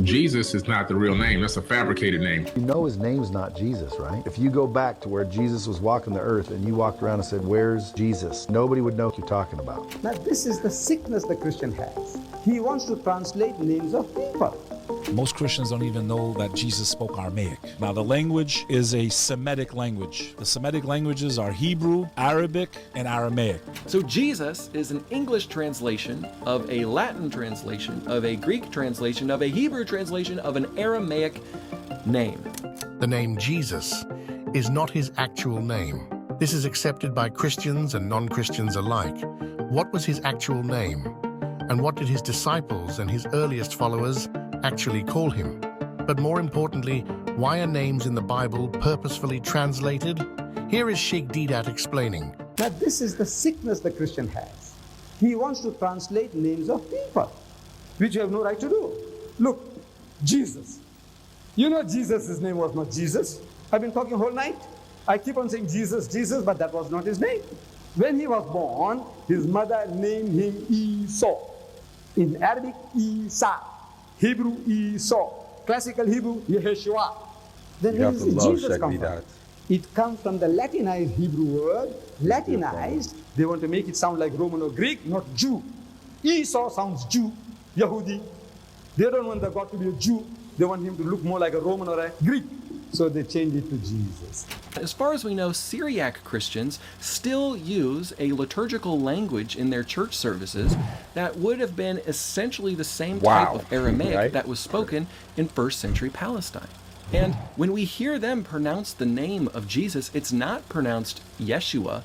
Jesus is not the real name. That's a fabricated name. You know his name's not Jesus, right? If you go back to where Jesus was walking the earth and you walked around and said, "Where's Jesus?" nobody would know what you're talking about. Now this is the sickness the Christian has. He wants to translate names of people. Most Christians don't even know that Jesus spoke Aramaic. Now, the language is a Semitic language. The Semitic languages are Hebrew, Arabic, and Aramaic. So Jesus is an English translation of a Latin translation, of a Greek translation, of a Hebrew translation, of an Aramaic name. The name Jesus is not his actual name. This is accepted by Christians and non-Christians alike. What was his actual name? And what did his disciples and his earliest followers actually call him? But more importantly, why are names in the Bible purposefully translated? Here is Sheikh Deedat explaining. Now this is the sickness the Christian has. He wants to translate names of people, which you have no right to do. Look, Jesus. You know Jesus' name was not Jesus. I've been talking whole night. I keep on saying Jesus, Jesus, but that was not his name. When he was born, his mother named him Esau. In Arabic, Isa. Hebrew, Esau. Classical Hebrew, Yeshua. Then where does Jesus come from? It comes from the Latinized Hebrew word. Latinized, they want to make it sound like Roman or Greek, not Jew. Esau sounds Jew, Yahudi. They don't want the God to be a Jew. They want him to look more like a Roman or a Greek. So they changed it to Jesus. As far as we know, Syriac Christians still use a liturgical language in their church services that would have been essentially the same type of Aramaic that was spoken in first century Palestine. And when we hear them pronounce the name of Jesus, it's not pronounced Yeshua,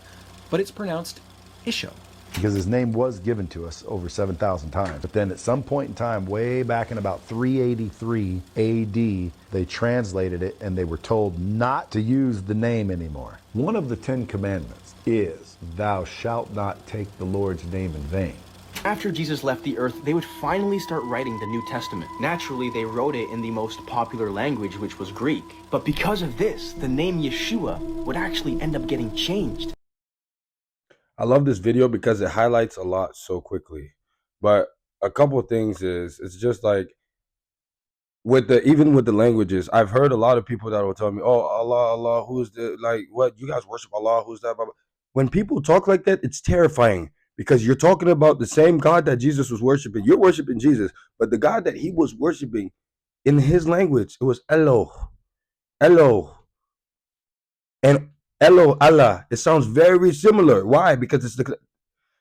but it's pronounced Isho. Because his name was given to us over 7,000 times. But then at some point in time, way back in about 383 AD, they translated it and they were told not to use the name anymore. One of the 10 commandments is, "Thou shalt not take the Lord's name in vain." After Jesus left the earth, they would finally start writing the New Testament. Naturally, they wrote it in the most popular language, which was Greek. But because of this, the name Yeshua would actually end up getting changed. I love this video because it highlights a lot so quickly. But a couple of things is, it's just like even with the languages, I've heard a lot of people that will tell me, "Oh, Allah, Allah, who's the, like, what, you guys worship Allah, who's that?" Blah, blah. When people talk like that, it's terrifying because you're talking about the same God that Jesus was worshiping. You're worshiping Jesus, but the God that he was worshiping in his language, it was Elo, Elo, and Elo, Allah. It sounds very similar. Why? Because it's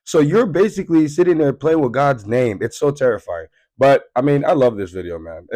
so you're basically sitting there playing with God's name. It's so terrifying. But I mean, I love this video, man.